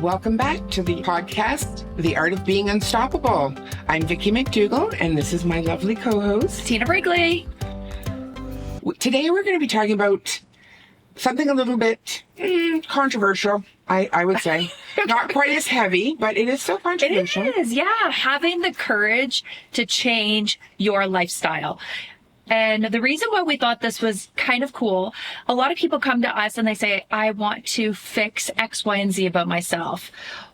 Welcome back to the podcast, The Art of Being Unstoppable. I'm Vicki McDougall, and this is my lovely co-host, Tina Brigley. Today we're going to be talking about something a little bit controversial, I would say. Not quite as heavy, but it is so controversial. It is, yeah. Having the courage to change your lifestyle. And the reason why we thought this was kind of cool, a lot of people come to us and they say, I want to fix X, Y, and Z about myself.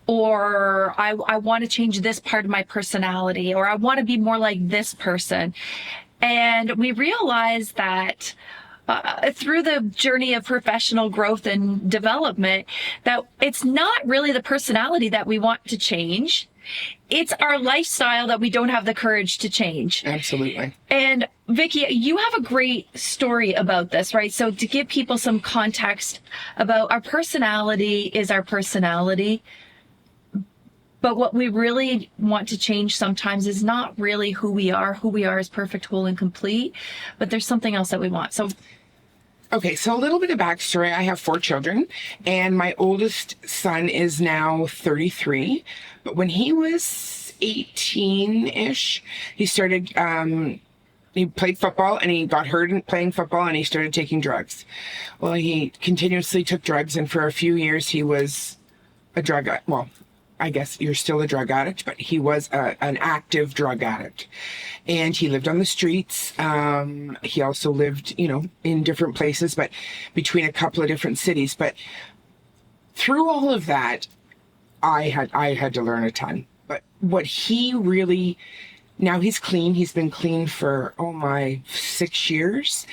Or I want to change this part of my personality. Or I want to be more like this person. And we realized that through the journey of professional growth and development, that it's not really the personality that we want to change. It's our lifestyle that we don't have the courage to change. Absolutely. And Vicki, you have a great story about this, right? So to give people some context about our personality is our personality. But what we really want to change sometimes is not really who we are. Who we are is perfect, whole, and complete. But there's something else that we want. Okay, so a little bit of backstory. I have 4 children, and my oldest son is now 33. But when he was 18-ish, he started, he played football, and he got hurt in playing football, and he started taking drugs. Well, he continuously took drugs, and for a few years, he was a drug addict. Well, I guess you're still a drug addict, but he was an active drug addict. And he lived on the streets. He also lived, in different places, but between a couple of different cities. But through all of that, I had to learn a ton. But what he really... Now he's clean. He's been clean for, 6 years.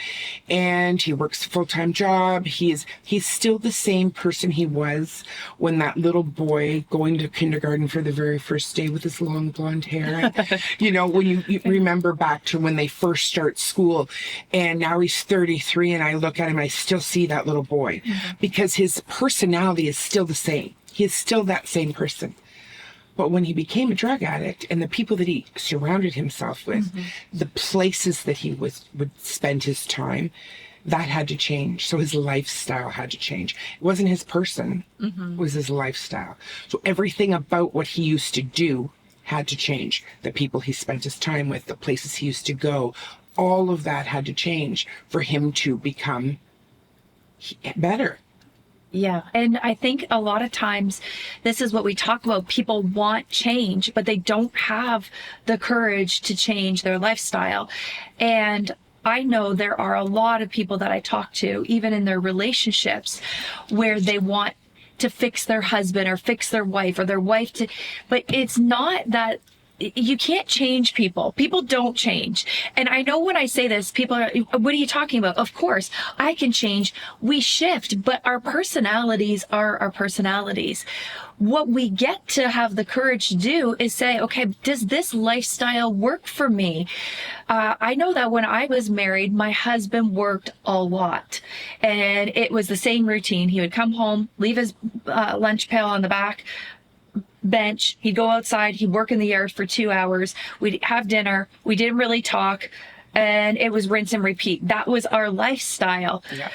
And he works a full-time job. He's still the same person he was when that little boy going to kindergarten for the very first day with his long blonde hair. When you remember back to when they first start school. And now he's 33 and I look at him and I still see that little boy. Mm-hmm. Because his personality is still the same. He is still that same person. But when he became a drug addict and the people that he surrounded himself with, the places that he would spend his time, that had to change. So his lifestyle had to change. It wasn't his person, it was his lifestyle. So everything about what he used to do had to change. The people he spent his time with, the places he used to go, all of that had to change for him to become better. Yeah. And I think a lot of times this is what we talk about. People want change, but they don't have the courage to change their lifestyle. And I know there are a lot of people that I talk to, even in their relationships, where they want to fix their husband or fix their wife or their wife but it's not that. You can't change people. People don't change. And I know when I say this, people are, what are you talking about? Of course, I can change. We shift, but our personalities are our personalities. What we get to have the courage to do is say, okay, does this lifestyle work for me? I know that when I was married, my husband worked a lot and it was the same routine. He would come home, leave his lunch pail on the back bench. He'd go outside. He'd work in the yard for 2 hours. We'd have dinner. We didn't really talk. And it was rinse and repeat. That was our lifestyle. Yeah.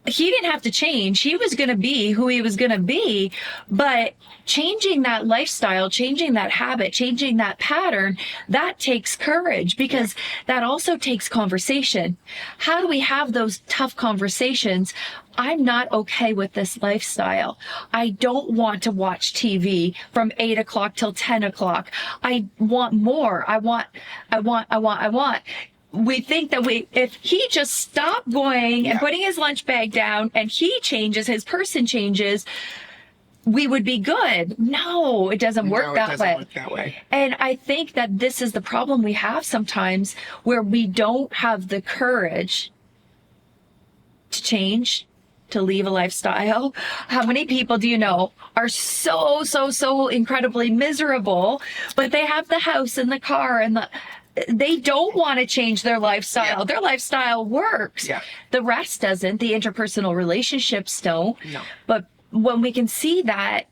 He didn't have to change. He was going to be who he was going to be. But changing that lifestyle, changing that habit, changing that pattern, that takes courage because that also takes conversation. How do we have those tough conversations? I'm not okay with this lifestyle. I don't want to watch TV from 8 o'clock till 10 o'clock. I want more. I want. We think that if he just stopped going and putting his lunch bag down and he changes, his person changes, we would be good. No, it doesn't work that way. And I think that this is the problem we have sometimes where we don't have the courage to change, to leave a lifestyle. How many people do you know are so incredibly miserable, but they have the house and the car and they don't want to change their lifestyle. Yeah. Their lifestyle works. Yeah. The rest doesn't. The interpersonal relationships don't. No. But when we can see that,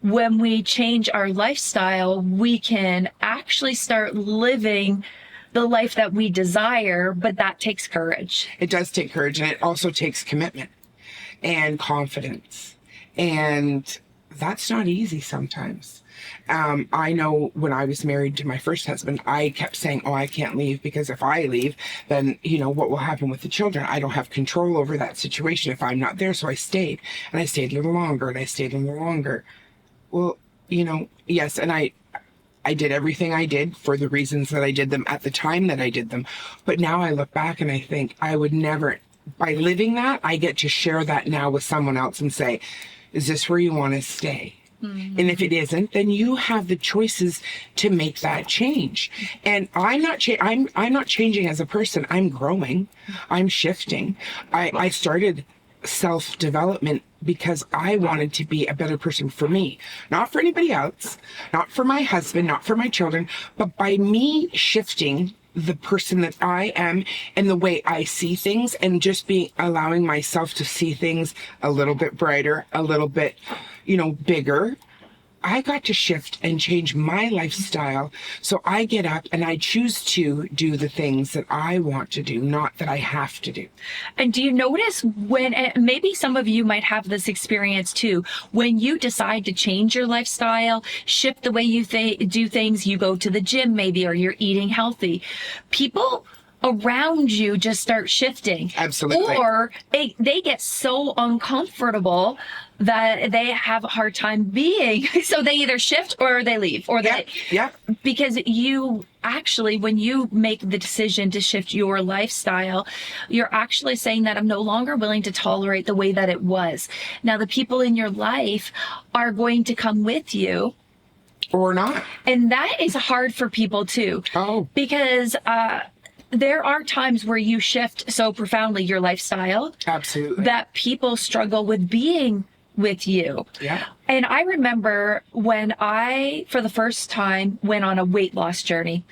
when we change our lifestyle, we can actually start living the life that we desire, but that takes courage. It does take courage, and it also takes commitment and confidence and that's not easy sometimes. I know when I was married to my first husband, I kept saying, oh, I can't leave because if I leave, then, what will happen with the children? I don't have control over that situation if I'm not there. So I stayed, and I stayed a little longer, and I stayed a little longer. Well, yes, and I did everything I did for the reasons that I did them at the time that I did them. But now I look back and I think I would never, by living that, I get to share that now with someone else and say, is this where you want to stay? Mm-hmm. And if it isn't, then you have the choices to make that change. And I'm not changing as a person. I'm growing. I'm shifting. I started self-development because I wanted to be a better person for me, not for anybody else, not for my husband, not for my children, but by me shifting the person that I am and the way I see things, and just allowing myself to see things a little bit brighter, a little bit, bigger. I got to shift and change my lifestyle. So I get up and I choose to do the things that I want to do, not that I have to do. And do you notice when, and maybe some of you might have this experience too, when you decide to change your lifestyle, shift the way you do things, you go to the gym maybe, or you're eating healthy, people around you just start shifting. Absolutely. Or they get so uncomfortable that they have a hard time being. So they either shift or they leave, or because you actually, when you make the decision to shift your lifestyle, you're actually saying that I'm no longer willing to tolerate the way that it was. Now, the people in your life are going to come with you. Or not. And that is hard for people too. Oh. Because, there are times where you shift so profoundly your lifestyle. Absolutely. That people struggle with being with you. Yeah. And I remember when I, for the first time, went on a weight loss journey.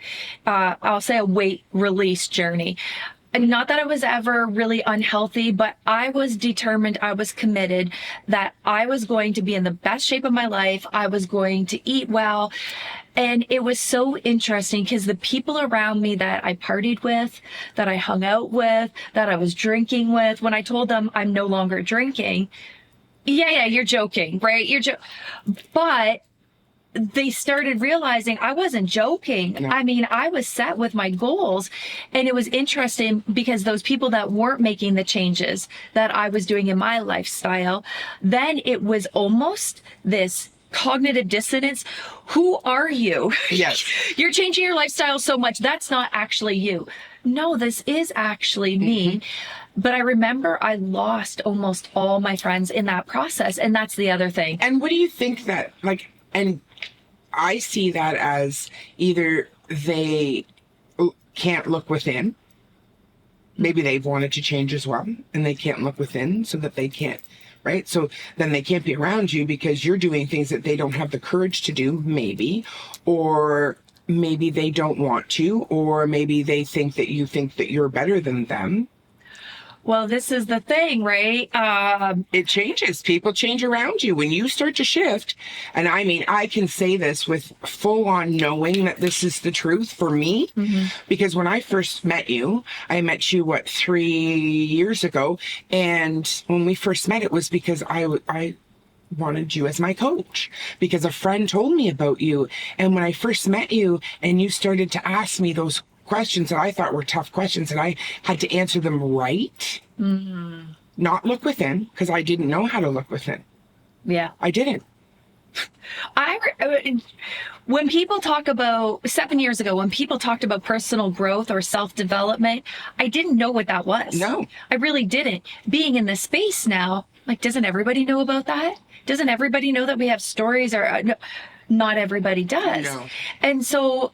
I'll say a weight release journey. And not that I was ever really unhealthy, but I was determined, I was committed that I was going to be in the best shape of my life. I was going to eat well. And it was so interesting because the people around me that I partied with, that I hung out with, that I was drinking with, when I told them I'm no longer drinking, yeah, you're joking, right? But they started realizing I wasn't joking. No. I mean, I was set with my goals. And it was interesting because those people that weren't making the changes that I was doing in my lifestyle, then it was almost this cognitive dissonance. Who are you? Yes. You're changing your lifestyle so much. That's not actually you. No, this is actually me. But I remember I lost almost all my friends in that process. And that's the other thing. And what do you think that, and I see that as either they can't look within. Maybe they've wanted to change as well, and they can't look within, so that they can't, right? So then they can't be around you because you're doing things that they don't have the courage to do, maybe, or maybe they don't want to, or maybe they think that you think that you're better than them. Well, this is the thing, right? It changes. People change around you when you start to shift. And I mean, I can say this with full on knowing that this is the truth for me, because when I first met you, I met you, 3 years ago. And when we first met, it was because I wanted you as my coach, because a friend told me about you. And when I first met you and you started to ask me those questions that I thought were tough questions, and I had to answer them right. Not look within, because I didn't know how to look within. Yeah. I didn't. When people talk about 7 years ago, when people talked about personal growth or self-development, I didn't know what that was. No. I really didn't. Being in this space now, doesn't everybody know about that? Doesn't everybody know that we have stories? Or no, not everybody does. No. And so,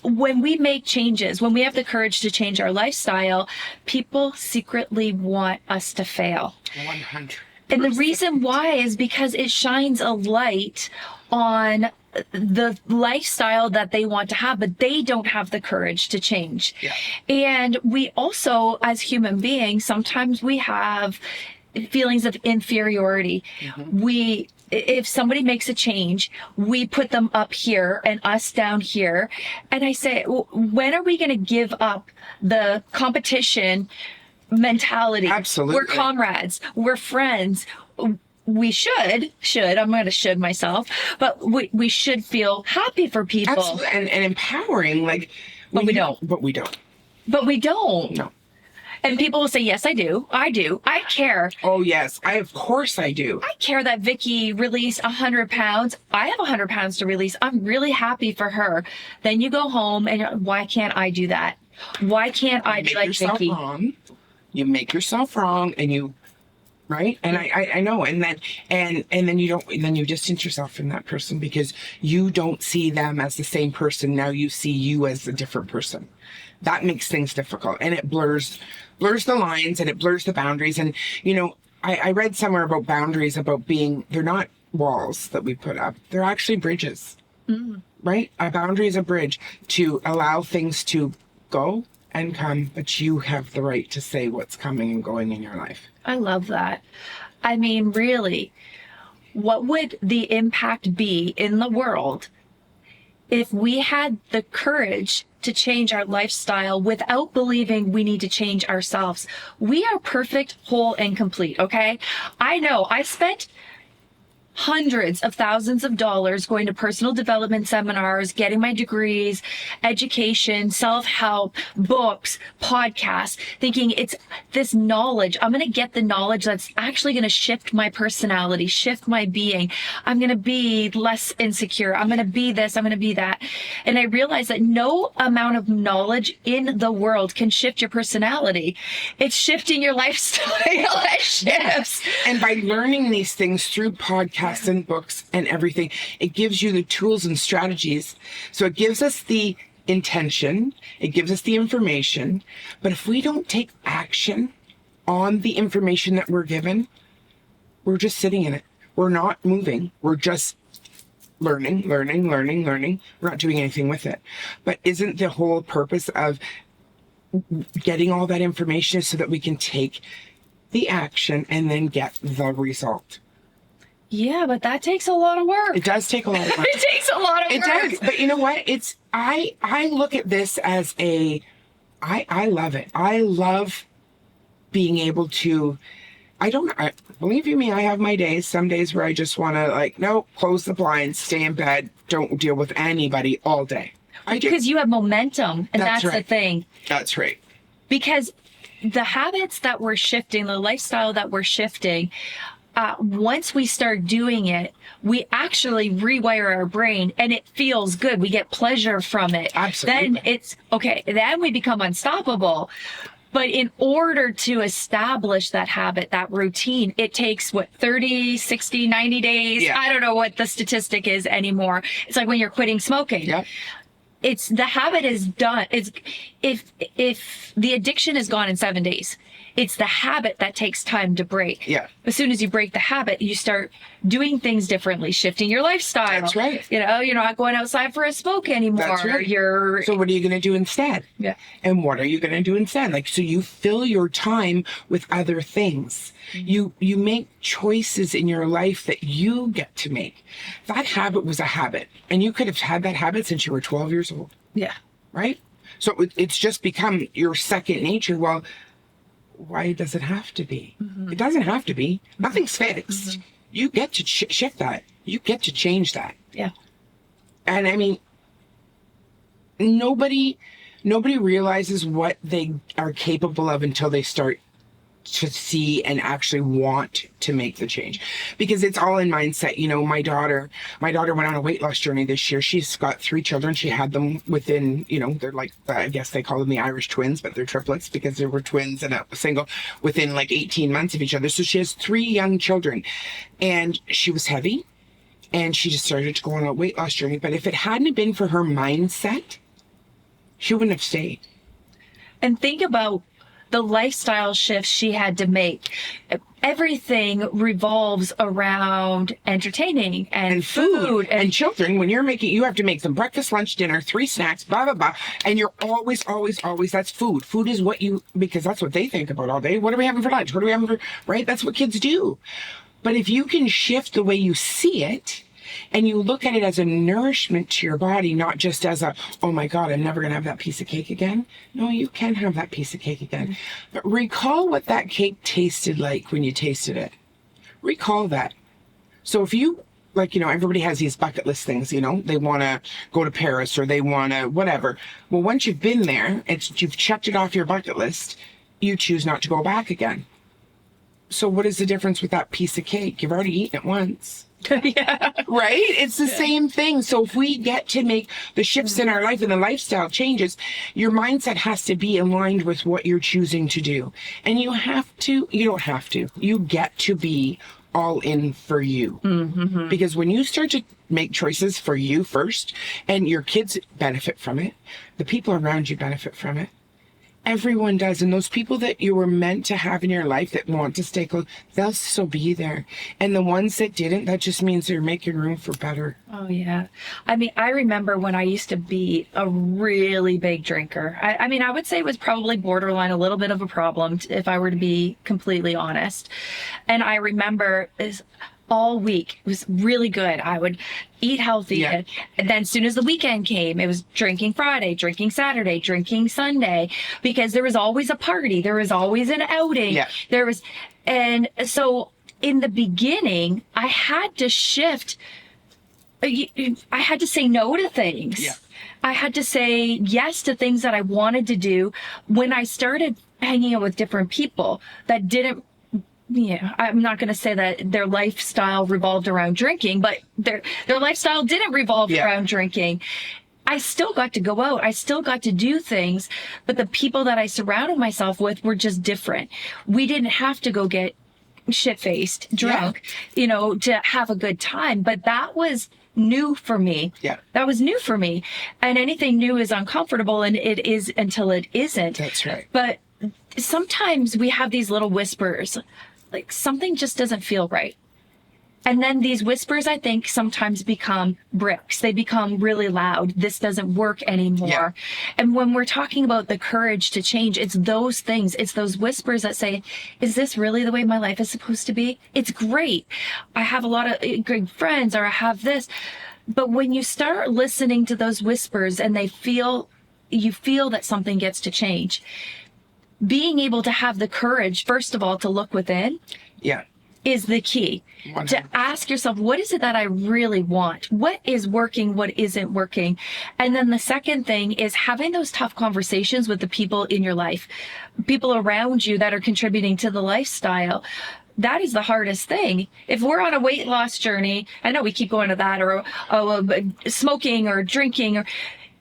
when we make changes, when we have the courage to change our lifestyle, people secretly want us to fail. 100%. And the reason why is because it shines a light on the lifestyle that they want to have, but they don't have the courage to change. Yeah. And we also, as human beings, sometimes we have feelings of inferiority. If somebody makes a change, we put them up here and us down here. And I say, when are we going to give up the competition mentality? Absolutely. We're comrades. We're friends. we should, I'm going to should myself, but we should feel happy for people. Absolutely. And empowering, like, But we don't. But we don't. But we don't. No. And people will say, yes, I do. I do. I care. Oh, yes. Of course I do. I care that Vicky released 100 pounds. I have 100 pounds to release. I'm really happy for her. Then you go home and why can't I do that? Why can't I be like Vicky? Wrong. You make yourself wrong and you, right? And I know. And then you distance yourself from that person because you don't see them as the same person. Now you see you as a different person. That makes things difficult and it blurs the lines and it blurs the boundaries. And, I read somewhere about boundaries, about they're not walls that we put up. They're actually bridges, right? A boundary is a bridge to allow things to go and come, but you have the right to say what's coming and going in your life. I love that. I mean, really, what would the impact be in the world if we had the courage to change our lifestyle without believing we need to change ourselves? We are perfect, whole, and complete, okay? I know I spent hundreds of thousands of dollars going to personal development seminars, getting my degrees, education, self-help, books, podcasts, thinking it's this knowledge. I'm going to get the knowledge that's actually going to shift my personality, shift my being. I'm going to be less insecure. I'm going to be this. I'm going to be that. And I realized that no amount of knowledge in the world can shift your personality. It's shifting your lifestyle. It shifts. And by learning these things through podcasts and books and everything, it gives you the tools and strategies. So it gives us the intention, it gives us the information, but if we don't take action on the information that we're given, we're just sitting in it. We're not moving. We're just learning. We're not doing anything with it. But isn't the whole purpose of getting all that information so that we can take the action and then get the result? Yeah, but that takes a lot of work. It does take a lot of work. It takes a lot of work. It does. But you know what? I look at this as I love it. I love being able to, believe you me, I have my days. Some days where I just want to no, close the blinds, stay in bed, don't deal with anybody all day. Because you have momentum, and that's right. the thing. That's right. Because the habits that we're shifting, the lifestyle that we're shifting, once we start doing it, we actually rewire our brain and it feels good. We get pleasure from it. Absolutely. Then we become unstoppable. But in order to establish that habit, that routine, it takes 30, 60, 90 days. Yeah. I don't know what the statistic is anymore. It's like when you're quitting smoking. Yep. It's the habit is done. It's if the addiction is gone in 7 days, it's the habit that takes time to break. Yeah. As soon as you break the habit, you start doing things differently, shifting your lifestyle. That's right. You're not going outside for a smoke anymore. That's right. So what are you going to do instead? Yeah. And what are you going to do instead? So you fill your time with other things. Mm-hmm. You make choices in your life that you get to make. That habit was a habit. And you could have had that habit since you were 12 years old. Yeah. Right? So it's just become your second nature. Well, why does it have to be? Mm-hmm. It doesn't have to be. Nothing's fixed. Mm-hmm. You get to shift that. You get to change that. Yeah. And I mean, nobody realizes what they are capable of until they start to see and actually want to make the change, because it's all in mindset. My daughter went on a weight loss journey this year. She's got 3 children. She had them within, they're like, I guess they call them the Irish twins, but they're triplets because they were twins and a single within 18 months of each other. So she has 3 young children, and she was heavy, and she just started to go on a weight loss journey. But if it hadn't been for her mindset, she wouldn't have stayed. And think about the lifestyle shifts she had to make. Everything revolves around entertaining and food and children. When you have to make them breakfast, lunch, dinner, 3 snacks, blah, blah, blah. And you're always, that's food. Food is because that's what they think about all day. What are we having for lunch? What are we having right? That's what kids do. But if you can shift the way you see it, and you look at it as a nourishment to your body, not just as oh my God, I'm never going to have that piece of cake again. No, you can have that piece of cake again. But recall what that cake tasted like when you tasted it. recall that. So if you, like, everybody has these bucket list things, they want to go to Paris or they want to whatever. Well, once you've been there, you've checked it off your bucket list, you choose not to go back again. So what is the difference with that piece of cake? You've already eaten it once. Yeah. Right? It's the same thing. So if we get to make the shifts in our life and the lifestyle changes, your mindset has to be aligned with what you're choosing to do. And you don't have to, you get to be all in for you. Mm-hmm. Because when you start to make choices for you first, and your kids benefit from it, the people around you benefit from it. Everyone does. And those people that you were meant to have in your life that want to stay close, they'll still be there. And the ones that didn't, that just means they're making room for better. Oh, yeah. I mean, I remember when I used to be a really big drinker. I mean, I would say it was probably borderline a little bit of a problem if I were to be completely honest. And I remember all week. It was really good. I would eat healthy. Yeah. And then as soon as the weekend came, it was drinking Friday, drinking Saturday, drinking Sunday, because there was always a party. There was always an outing. Yeah. And so in the beginning, I had to shift. I had to say no to things. Yeah. I had to say yes to things that I wanted to do when I started hanging out with different people that didn't. Yeah, I'm not going to say that their lifestyle revolved around drinking, but their lifestyle didn't revolve around drinking. I still got to go out. I still got to do things, but the people that I surrounded myself with were just different. We didn't have to go get shit-faced drunk, to have a good time, but that was new for me. Yeah. That was new for me. And anything new is uncomfortable, and it is until it isn't. That's right. But sometimes we have these little whispers, like something just doesn't feel right. And then these whispers, I think, sometimes become bricks. They become really loud. This doesn't work anymore. Yeah. And when we're talking about the courage to change, it's those things. It's those whispers that say, is this really the way my life is supposed to be? It's great. I have a lot of great friends, or I have this. But when you start listening to those whispers and you feel that something gets to change, being able to have the courage, first of all, to look within is the key. 100%. To ask yourself, what is it that I really want? What is working? What isn't working? And then the second thing is having those tough conversations with the people in your life, people around you that are contributing to the lifestyle. That is the hardest thing. If we're on a weight loss journey, I know we keep going to that, or smoking or drinking, or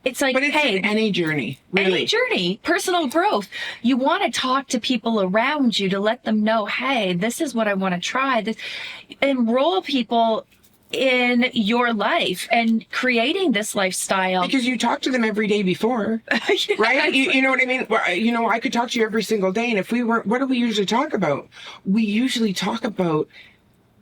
it's like, but it's any journey, really. Any journey, personal growth. You want to talk to people around you to let them know, hey, this is what I want to try. This, enroll people in your life and creating this lifestyle. Because you talk to them every day before, right? You know what I mean? Well, I could talk to you every single day. And if we weren't, what do we usually talk about? We usually talk about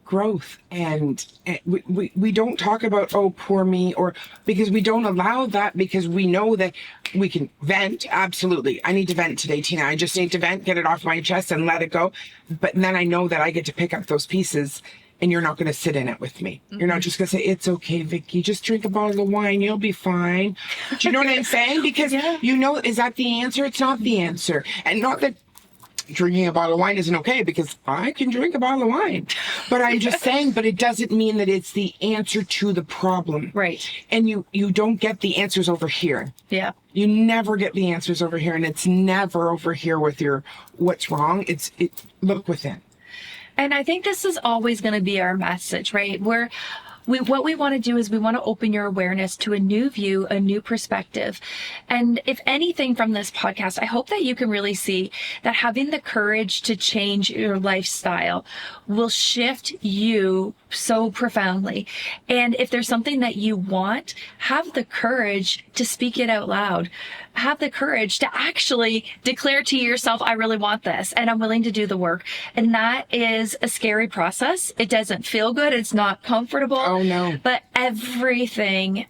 growth, and we don't talk about, oh, poor me, or because we don't allow that, because we know that we can vent. Absolutely. I need to vent today, Tina. I just need to vent, get it off my chest and let it go. But then I know that I get to pick up those pieces, and you're not going to sit in it with me. Mm-hmm. You're not just going to say, it's okay, Vicky, just drink a bottle of wine. You'll be fine. Do you know what I'm saying? Because is that the answer? It's not the answer. And not that drinking a bottle of wine isn't okay, because I can drink a bottle of wine. But I'm just saying, but it doesn't mean that it's the answer to the problem. Right. And you don't get the answers over here. Yeah. You never get the answers over here, and it's never over here with your what's wrong. Look within. And I think this is always going to be our message, right? What we want to do is we want to open your awareness to a new view, a new perspective. And if anything from this podcast, I hope that you can really see that having the courage to change your lifestyle will shift you so profoundly. And if there's something that you want, have the courage to speak it out loud. Have the courage to actually declare to yourself, I really want this, and I'm willing to do the work. And that is a scary process. It doesn't feel good. It's not comfortable. Oh, no. But everything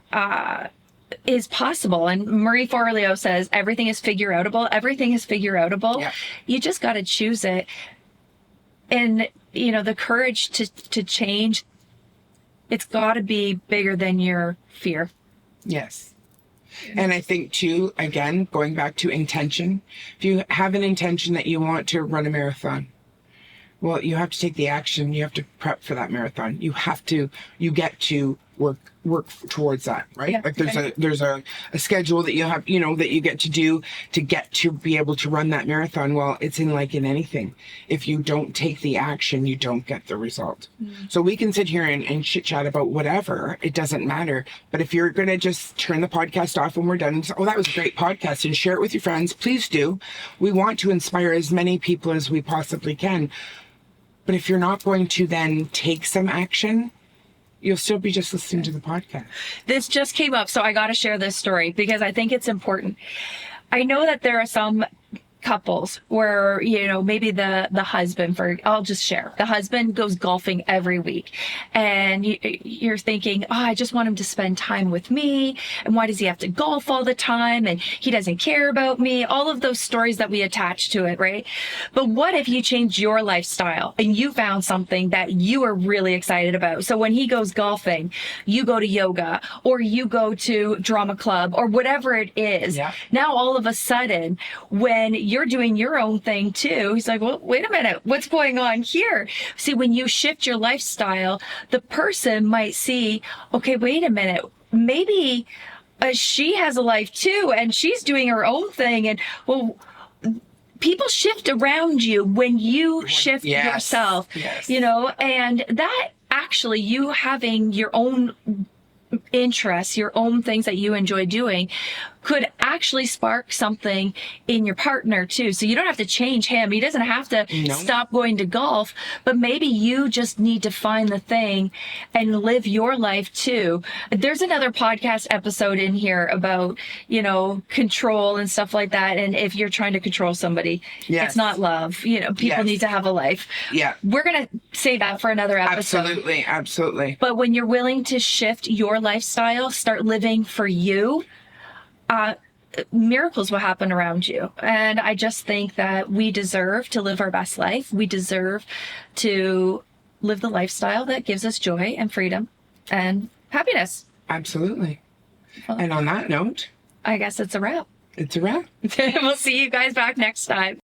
is possible. And Marie Forleo says, everything is figure-outable. Everything is figure-outable. Yeah. You just got to choose it. And, the courage to change, it's got to be bigger than your fear. Yes. And I think, too, again, going back to intention, if you have an intention that you want to run a marathon, Well, you have to take the action. You have to prep for that marathon. You get to work towards that, right? Yeah, Like there's a schedule that you have, that you get to do to get to be able to run that marathon. Well, it's in anything. If you don't take the action, you don't get the result. So we can sit here and chit chat about whatever. It doesn't matter. But if you're going to just turn the podcast off when we're done and say, oh, that was a great podcast, and share it with your friends, please do. We want to inspire as many people as we possibly can. But if you're not going to then take some action, you'll still be just listening to the podcast. This just came up, so I got to share this story because I think it's important. I know that there are some couples where, maybe the husband, I'll just share, the husband goes golfing every week, and you're thinking, oh, I just want him to spend time with me, and why does he have to golf all the time, and he doesn't care about me, all of those stories that we attach to it, right? But what if you change your lifestyle and you found something that you are really excited about? So when he goes golfing, you go to yoga, or you go to drama club, or whatever it is. Yeah. Now all of a sudden, when you're doing your own thing too, he's like, well, wait a minute, what's going on here? See, when you shift your lifestyle, the person might see, okay, wait a minute, maybe she has a life too, and she's doing her own thing. And well, people shift around you when you shift yourself, and that actually, you having your own interests, your own things that you enjoy doing, could actually spark something in your partner too. So you don't have to change him. He doesn't have to stop going to golf, but maybe you just need to find the thing and live your life too. There's another podcast episode in here about, control and stuff like that. And if you're trying to control somebody, it's not love. People need to have a life. Yeah. We're going to say that for another episode. Absolutely. Absolutely. But when you're willing to shift your lifestyle, start living for you, miracles will happen around you. And I just think that we deserve to live our best life. We deserve to live the lifestyle that gives us joy and freedom and happiness. Absolutely. Well, and on that note, I guess it's a wrap. It's a wrap. We'll see you guys back next time.